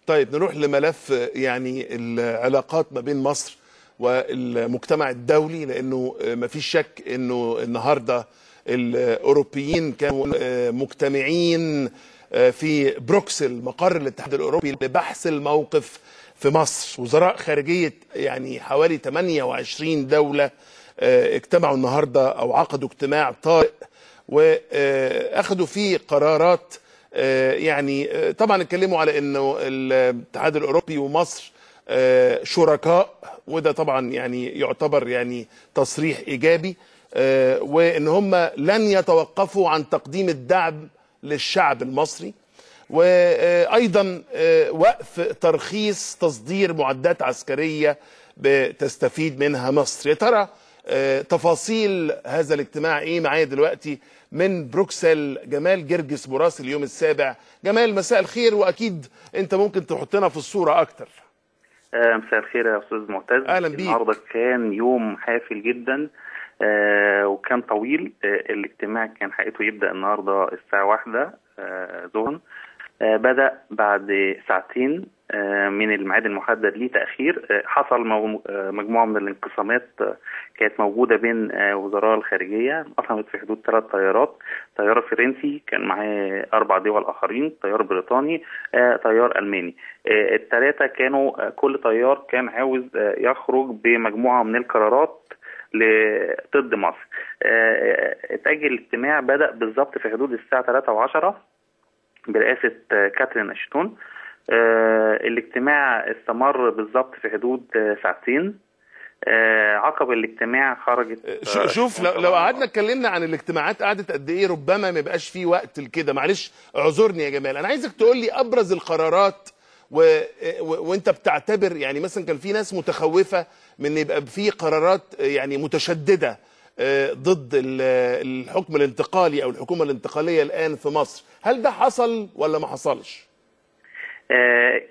طيب نروح لملف يعني العلاقات ما بين مصر والمجتمع الدولي، لأنه ما فيش شك أنه النهاردة الأوروبيين كانوا مجتمعين في بروكسل مقر الاتحاد الأوروبي لبحث الموقف في مصر. وزراء خارجية يعني حوالي 28 دولة اجتمعوا النهاردة أو عقدوا اجتماع طارئ وأخذوا فيه قرارات. يعني طبعا اتكلموا على انه الاتحاد الاوروبي ومصر شركاء، وده طبعا يعني يعتبر يعني تصريح ايجابي، وان هم لن يتوقفوا عن تقديم الدعم للشعب المصري، وايضا وقف ترخيص تصدير معدات عسكريه بتستفيد منها مصر. يا ترى تفاصيل هذا الاجتماع ايه؟ معايا دلوقتي من بروكسل جمال جرجس مراسل اليوم السابع. جمال، مساء الخير، واكيد انت ممكن تحطنا في الصوره اكتر. مساء الخير يا استاذ معتز. اهلا بيك. النهارده كان يوم حافل جدا وكان طويل. الاجتماع كان حقيقته يبدا النهارده الساعه 1 ظهرا. بدأ بعد ساعتين من الميعاد المحدد ليه تأخير. حصل مجموعة من الانقسامات كانت موجودة بين وزراء الخارجية، انقسمت في حدود 3 طيارات. طيار فرنسي كان معاه 4 دول آخرين، طيار بريطاني، طيار ألماني. الثلاثة كانوا كل طيار كان عاوز يخرج بمجموعة من القرارات ضد مصر. اتأجل الاجتماع، بدأ بالظبط في حدود الساعة 3:10 برئاسة كاترين أشتون. الاجتماع استمر بالظبط في حدود ساعتين. عقب الاجتماع خرجت شوف لو قعدنا اتكلمنا عن الاجتماعات قعدت قد ايه ربما ما يبقاش فيه وقت لكده. معلش اعذرني يا جمال، انا عايزك تقول لي ابرز القرارات وانت بتعتبر يعني مثلا كان في ناس متخوفة من يبقى في قرارات يعني متشددة ضد الحكم الانتقالي او الحكومة الانتقالية الان في مصر. هل ده حصل ولا ما حصلش؟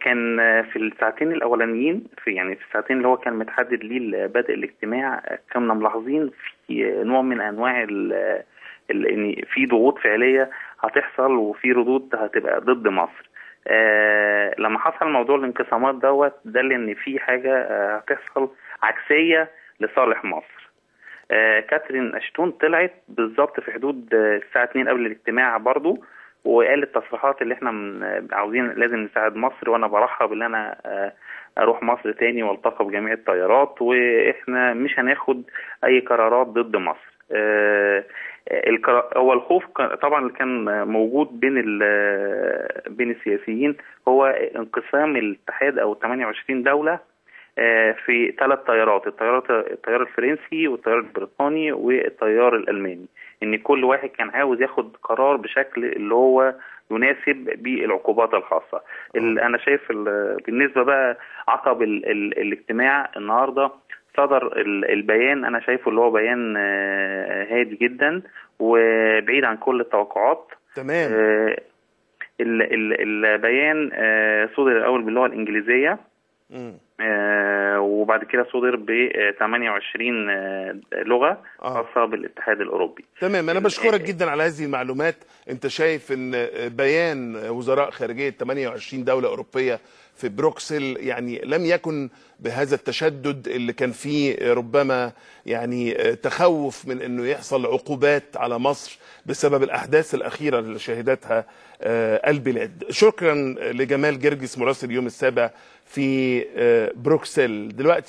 كان في الساعتين الاولانيين، في الساعتين اللي هو كان متحدد ليه بدء الاجتماع، كنا ملاحظين في نوع من انواع ان في ضغوط فعليه هتحصل وفي ردود هتبقى ضد مصر. لما حصل موضوع الانقسامات دل ان في حاجه هتحصل عكسيه لصالح مصر. كاترين أشتون طلعت بالظبط في حدود الساعه 2 قبل الاجتماع برضو، وقالت تصريحات اللي احنا عاوزين لازم نساعد مصر، وانا برحب ان انا اروح مصر تاني والتقى بجميع الطيارات، واحنا مش هناخد اي قرارات ضد مصر. هو الخوف طبعا اللي كان موجود بين السياسيين هو انقسام الاتحاد او 28 دولة في 3 طيارات، الطيار الفرنسي والطيار البريطاني والطيار الألماني، ان كل واحد كان عاوز ياخد قرار بشكل اللي هو يناسب بالعقوبات الخاصة. انا شايف بالنسبة بقى عقب الاجتماع النهاردة صدر البيان، انا شايفه اللي هو بيان هادي جدا وبعيد عن كل التوقعات. تمام. البيان صدر الاول باللغة الانجليزية، وبعد كده صدر ب 28 لغة خاصة بالاتحاد الأوروبي. تمام، أنا بشكرك جدا على هذه المعلومات. أنت شايف أن بيان وزراء خارجية 28 دولة أوروبية في بروكسل يعني لم يكن بهذا التشدد اللي كان فيه ربما يعني تخوف من أنه يحصل عقوبات على مصر بسبب الأحداث الأخيرة اللي شهدتها البلاد. شكرا لجمال جرجس مراسل اليوم السابع في بروكسل. دلوقتي